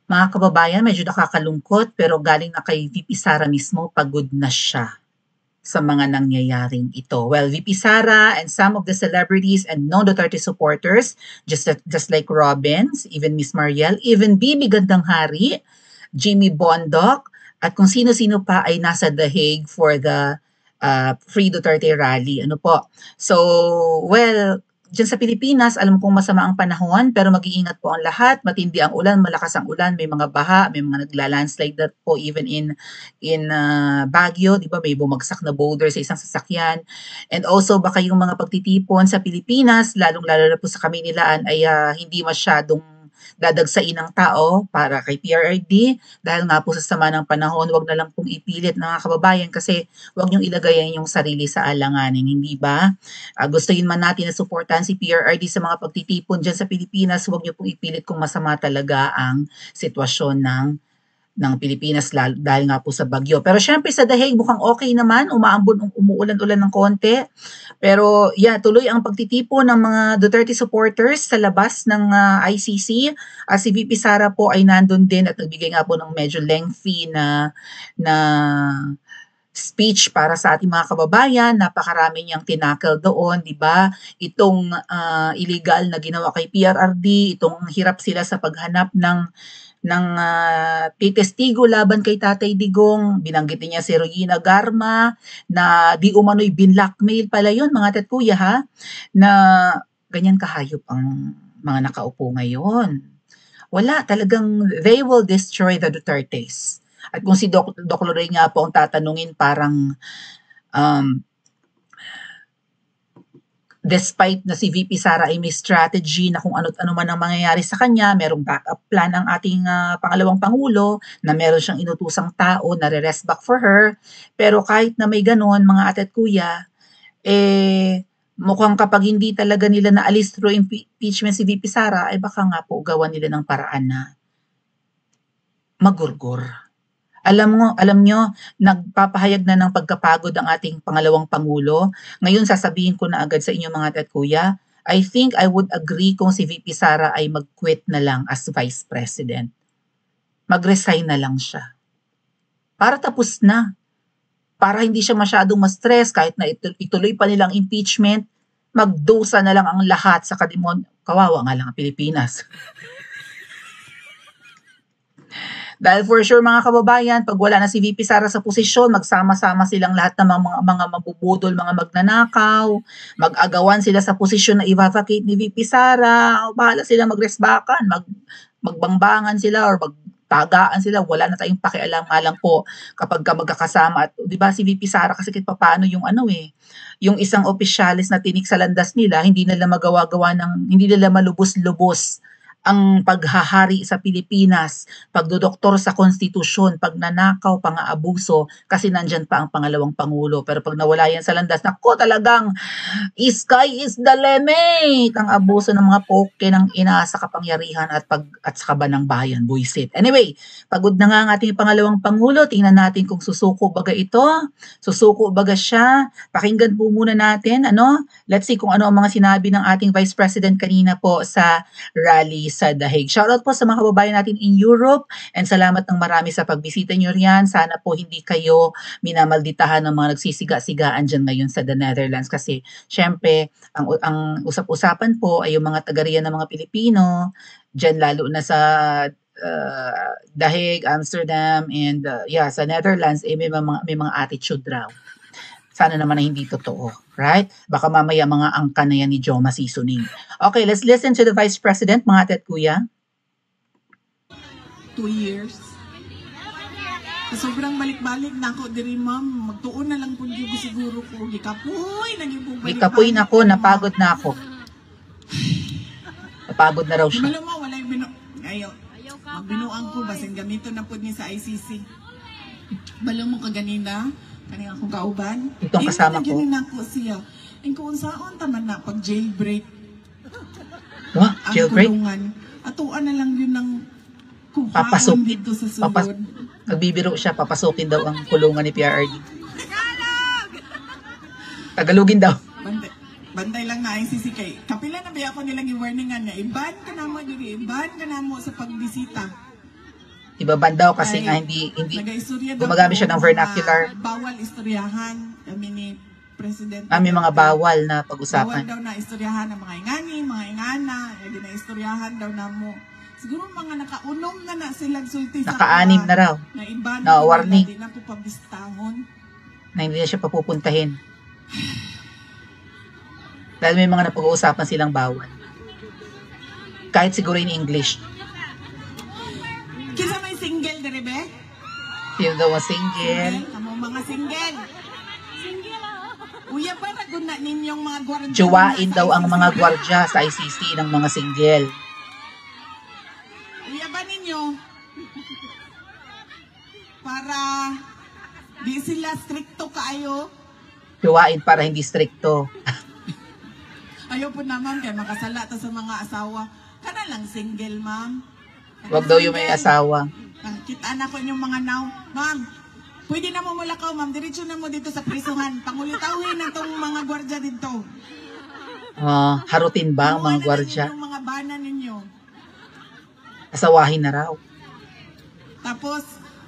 Mga kababayan, medyo nakakalungkot pero galing na kay VP Sara mismo, pagod na siya sa mga nangyayaring ito. Well, VP Sara and some of the celebrities and non-Duterte supporters, just like Robbins, even Miss Mariel, even Bibi Gandang Hari, Jimmy Bondoc, at kung sino-sino pa ay nasa The Hague for the Free Duterte rally. Ano po? So, well, diyan sa Pilipinas, alam kong masama ang panahon, pero mag-iingat po ang lahat. Matindi ang ulan, malakas ang ulan, may mga baha, may mga nagla-landslide na po even in Baguio, di ba? May bumagsak na boulder sa isang sasakyan. And also, baka yung mga pagtitipon sa Pilipinas, lalong-lalo na po sa Kamaynilaan, ay hindi masyadong dadagsain ng tao para kay PRRD dahil nga po sa sama ng panahon, wag na lang pong ipilit mga kababayan kasi wag niyong ilagay yung sarili sa alanganin, hindi ba? Gustuhin man natin na suportahan si PRRD sa mga pagtitipon dyan sa Pilipinas, wag niyo pong ipilit kung masama talaga ang sitwasyon ng Pilipinas dahil nga po sa bagyo. Pero syempre sa Dahig mukhang okay naman, umuulan-ulan ng konti. Pero yeah, tuloy ang pagtitipon ng mga Duterte supporters sa labas ng ICC. Si VP Sara po ay nandun din at nagbigay nga po ng medyo lengthy na speech para sa ating mga kababayan. Napakarami niyang tinakil doon, di ba? Itong illegal na ginawa kay PRRD, itong hirap sila sa paghanap ng testigo laban kay Tatay Digong. Binanggit niya si Regina Garma na di umano'y binlockmail pala yun, mga tatkuya ha, na ganyan kahayop ang mga nakaupo ngayon. Wala, talagang they will destroy the Dutertes. At kung si Doc Loray nga po ang tatanungin, parang despite na si VP Sara ay may strategy na kung ano man ang mangyayari sa kanya, merong backup plan ang ating pangalawang Pangulo, na meron siyang inutusang tao na re-rest back for her. Pero kahit na may ganon, mga ate at kuya, mukhang kapag hindi talaga nila naalis through impeachment si VP Sara, ay baka nga po gawan nila ng paraan na magurgur. Alam nyo, nagpapahayag na ng pagkapagod ang ating pangalawang Pangulo. Ngayon, sasabihin ko na agad sa inyo mga tat kuya, I think I would agree kung si VP Sara ay mag-quit na lang as Vice President. Mag-resign na lang siya. Para tapos na. Para hindi siya masyadong ma-stress kahit na ituloy pa nilang impeachment, magdusa na lang ang lahat sa kademon. Kawawa nga lang ang Pilipinas. Dahil for sure mga kababayan, pag wala na si VP Sara sa posisyon, magsama-sama silang lahat ng mga mabubudol, mga magnanakaw, mag-agawan sila sa posisyon na i-vacate ni VP Sara, bahala sila magresbakan, magbangbangan sila or magtagaan sila, wala na tayong pakialam nga lang po kapag magkakasama. At di ba si VP Sara kasi kahit paano yung yung isang opisyalis na tinik sa landas nila, hindi nila hindi nila malubos-lubos ang paghahari sa Pilipinas, pagdodoktor sa konstitusyon, pagnanakaw, pang-aabuso, kasi nandyan pa ang pangalawang Pangulo. Pero pag nawala yan sa landas, nako talagang sky is the limit. Ang abuso ng mga poke ng ina sa kapangyarihan at sa kaba ng bayan, buisit. Anyway, pagod na nga ang ating pangalawang Pangulo. Tingnan natin kung susuko baga ito. Susuko baga siya. Pakinggan po muna natin. Let's see kung ano ang mga sinabi ng ating Vice President kanina po sa rally sa The Hague. Shoutout po sa mga kababayan natin in Europe and salamat ng marami sa pagbisita nyo riyan. Sana po hindi kayo minamalditahan ng mga nagsisiga-sigaan dyan ngayon sa The Netherlands kasi syempre ang usap-usapan po ay yung mga taga-riyan ng mga Pilipino dyan lalo na sa The Hague, Amsterdam and sa Netherlands may mga attitude raw. Sana naman na hindi totoo, right? Baka mamaya mga angka na yan ni Joma Seasoning. Okay, let's listen to the Vice President, mga ate at kuya. 2 years. Sobrang balik-balik na ako diri ma'am. Magtuon na lang po yung siguro ko. Gikapoy, naging po balik-balik. Gikapoy na ako, napagod na ako. Napagod na raw siya. Malo mo, wala yung magbinuang ko, basing gamito na po niya sa ICC. Balo mo kaganina, kanina akong kauban. Itong kasama ko. Ganina ko siya. Ang kung saan taman na pag jailbreak. What? Jailbreak? Atuan na lang yun ng papasok dito sa sulod. Nagbibiro siya, papasukin daw ang kulungan ni PRRD. Tagalogin daw. Bantay lang na ICC kay. Kapila na ba ako nilang i-warningan na iban ka na mo sa pagbisita. Ibaban daw kasi Ay, nga hindi nag-istorya daw gumagamit siya ko, ng vernacular. bawal istoryahan kami ni Presidente. May mga Duterte. bawal na Bawal pag-usapan. daw na istoryahan ng mga ingani, mga ingana, ginaistoryahan daw na mo. Siguro mga nakaunom na sila sulti sa Naka-anim na raw na iba na warning. Di na po pabistahon. na hindi na siya papupuntahin. Dahil may mga napag-uusapan silang bawal. Kahit siguro in English. Kisa may single dere be? Sino daw ang single? Kamo mga single. Uya ba na ninyong mga gwardiya? Jowain daw ang mga gwardya sa ICC ng mga single. Uya ba ninyo? Para di sila stricto kaayo. Jowain para hindi stricto. Ayaw po naman kay makasala ta sa mga asawa. Kana lang single, ma'am. Huwag daw yung may asawa. Kita na ko yung mga now. Ma'am, pwede na mo mulakaw, ma'am. Diretso na mo dito sa prisuhan. Pangulitawin na tong mga gwardya dito. Harutin ba ang mga gwardya? Yung mga bana ninyo. Asawahin na raw. Tapos,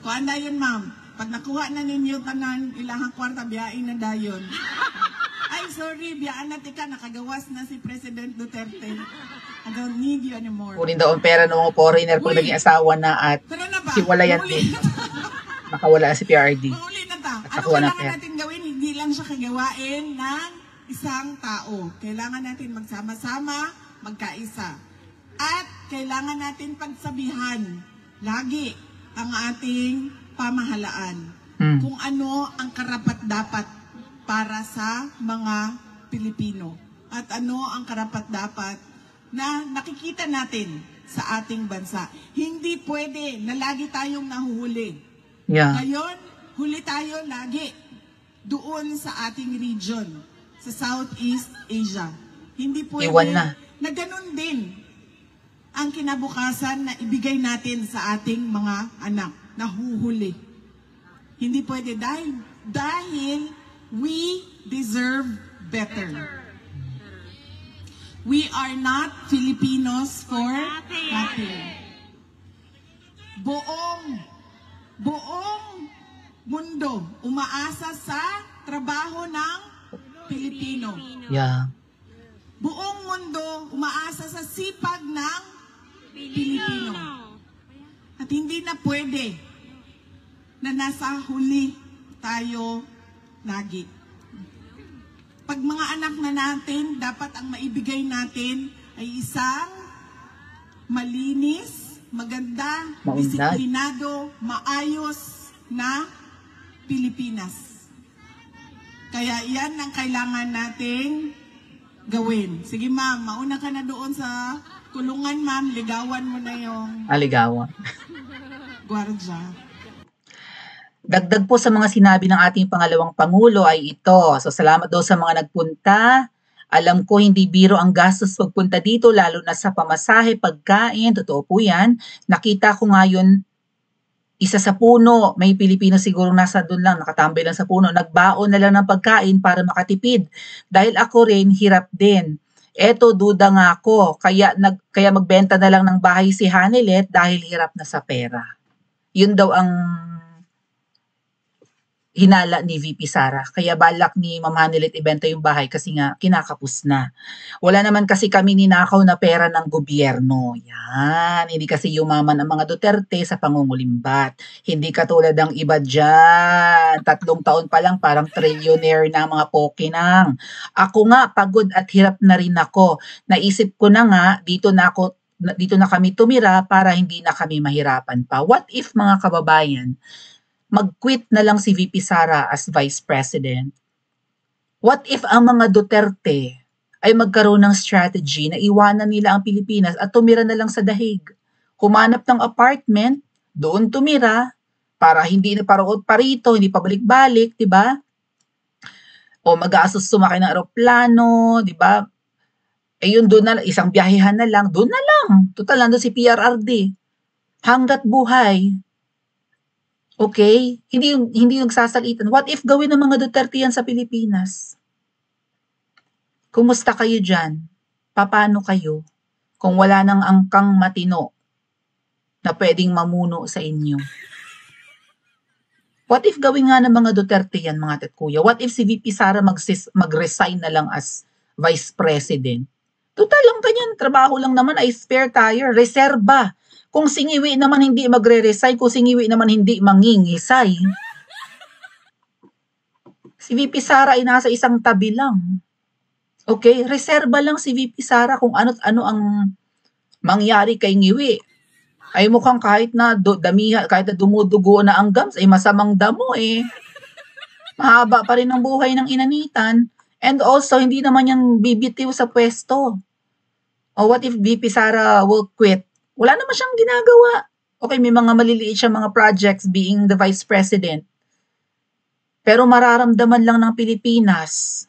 kuan na yun, ma'am. Pag nakuha na ninyo tanan, ilahang kwarta, biyain na dayon. Ay, sorry, biyaan na tika, nakagawas na si President Duterte. I don't need you anymore. Kunin daw ang pera ng mga foreigner pag naging asawa na at Pero na ba? hiwalayan din. Nakawala si PRD. Mauli na ta. At Ano nakuha ng kailangan pera. natin gawin? Hindi lang siya kagawain ng isang tao. Kailangan natin magsama-sama, magkaisa. At kailangan natin pagsabihan lagi ang ating pamahalaan. Kung ano ang karapat-dapat para sa mga Pilipino. At ano ang karapat-dapat na nakikita natin sa ating bansa. Hindi pwede na lagi tayong nahuhuli. Yeah. Ngayon, huli tayo lagi doon sa ating region, sa Southeast Asia. Hindi pwede Iwan na ganun din ang kinabukasan na ibigay natin sa ating mga anak, nahuhuli. Hindi pwede dahil we deserve better. We are not Filipinos for nothing. Buong mundo umaasa sa trabaho ng Pilipino. Yeah. Buong mundo umaasa sa sipag ng Pilipino. At hindi na pwede na nasa huli tayo lagi. Pag mga anak na natin, dapat ang maibigay natin ay isang malinis, maganda, Maunlad, disiplinado, maayos na Pilipinas. Kaya yan ang kailangan nating gawin. Sige ma'am, mauna ka na doon sa kulungan ma'am, ligawan mo na yung aligawan. gwardya. Dagdag po sa mga sinabi ng ating pangalawang Pangulo ay ito. So salamat daw sa mga nagpunta. Alam ko hindi biro ang gastos pagpunta dito, lalo na sa pamasahe, pagkain. Totoo po yan. Nakita ko ngayon, isa sa puno, may Pilipino siguro nasa doon lang, nakatambay lang sa puno. Nagbaon na lang ng pagkain para makatipid. Dahil ako rin, hirap din. Eto, duda nga ako. Kaya magbenta na lang ng bahay si Hanilet dahil hirap na sa pera. Yun daw ang hinala ni VP Sara. Kaya balak ni Ma'am Hanilet ibenta yung bahay kasi nga kinakapos na. Wala naman kasi kami ninakaw na pera ng gobyerno. Yan. Hindi kasi yumaman ang mga Duterte sa pangungulimbat. Hindi katulad ng iba dyan. 3 taon pa lang parang trillionaire na mga pokinang. Ako nga pagod at hirap na rin ako. Naisip ko na nga dito na kami tumira para hindi na kami mahirapan pa. What if mga kababayan, mag-quit na lang si VP Sara as Vice President? What if ang mga Duterte ay magkaroon ng strategy na iwanan nila ang Pilipinas at tumira na lang sa dahig? Humanap ng apartment, doon tumira, para hindi na parito, hindi pabalik-balik, di ba? O mag-aasos sumakay ng aeroplano, di ba? Eh yun doon na, isang biyahehan na lang, doon na lang. Total, nandun si PRRD. Hanggat buhay. Okay? Hindi nagsasalitan. What if gawin ng mga Duterte yan sa Pilipinas? Kumusta kayo dyan? Paano kayo? Kung wala nang angkang matino na pwedeng mamuno sa inyo. What if gawin nga ng mga Duterte yan, mga tetkuya? What if si VP Sara mag-resign na lang as Vice President? Total lang kanyan, trabaho lang naman ay spare tire, reserba. Kung singiwi naman hindi magre-resign, kung singiwi naman hindi mangingisay. Si VP Sara ay nasa isang tabi lang. Okay, reserba lang si VP Sara kung ano't ano ang mangyari kay Ngiwi. Ay mukhang kahit na kahit na dumudugo na ang gums, ay masamang damo eh. Mahaba pa rin ang buhay ng inanitan. And also, hindi naman yan bibitiw sa pwesto. O what if VP Sara will quit? Wala naman siyang ginagawa. Okay, may mga maliliit siyang mga projects being the Vice President. Pero mararamdaman lang ng Pilipinas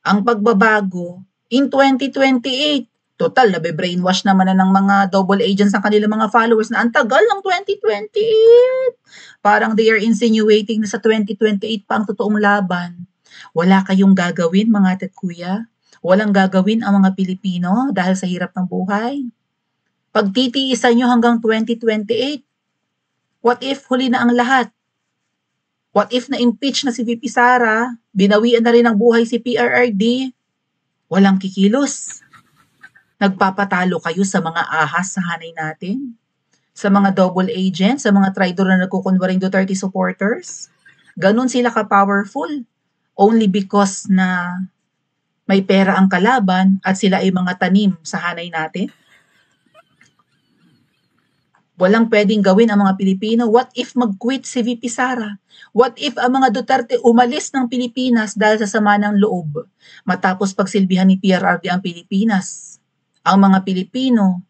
ang pagbabago in 2028. Total, nabe-brainwash naman na ng mga double agents ng kanilang mga followers na ang tagal ng 2028. Parang they are insinuating na sa 2028 pa ang totoong laban. Wala kayong gagawin, mga tetkuya. Walang gagawin ang mga Pilipino dahil sa hirap ng buhay. Pagtitiisan nyo hanggang 2028. What if huli na ang lahat? What if na-impeach na si VP Sara? Binawian na rin ang buhay si PRRD? Walang kikilos. Nagpapatalo kayo sa mga ahas sa hanay natin? Sa mga double agents, sa mga traidor na nagkukunwaring Duterte supporters? Ganun sila ka-powerful. Only because na may pera ang kalaban at sila ay mga tanim sa hanay natin? Walang pwedeng gawin ang mga Pilipino. What if mag-quit si VP Sara? What if ang mga Duterte umalis ng Pilipinas dahil sa sama ng loob? Matapos pagsilbihan ni PRRD ang Pilipinas. Ang mga Pilipino,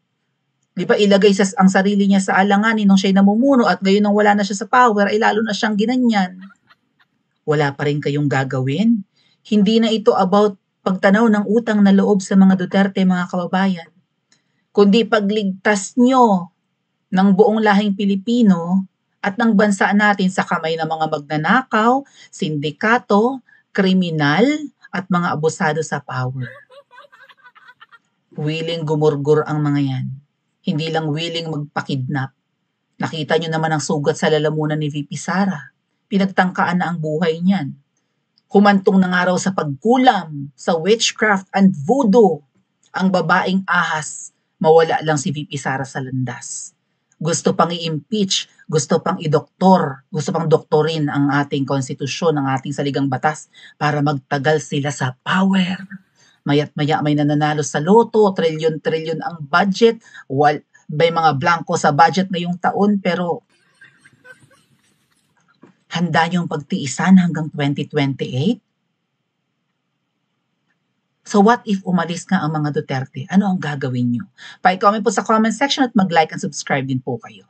di ba ilagay ang sarili niya sa alanganin nung siya'y namumuno at ngayon nang wala na siya sa power, ay lalo na siyang ginanyan. Wala pa rin kayong gagawin. Hindi na ito about pagtanaw ng utang na loob sa mga Duterte, mga kababayan. Kundi pagligtas nyo ng buong lahing Pilipino at ng bansa natin sa kamay ng mga magnanakaw, sindikato, kriminal, at mga abusado sa power. Willing gumurgur ang mga yan. Hindi lang willing magpakidnap. Nakita nyo naman ang sugat sa lalamunan ni VP Sara. Pinagtangkaan na ang buhay niyan. Humantong na nga raw sa pagkulam, sa witchcraft and voodoo. Ang babaeng ahas, mawala lang si VP Sara sa landas. Gusto pang i-impeach, gusto pang i-doktor, gusto pang doktorin ang ating konstitusyon, ang ating saligang batas para magtagal sila sa power. Maya't maya may nananalo sa loto, trilyon-trilyon ang budget, may mga blanco sa budget ngayong taon, pero handa niyong pagtiisan hanggang 2028? So what if umalis nga ang mga Duterte? Ano ang gagawin niyo? Pa-comment po sa comment section at mag-like and subscribe din po kayo.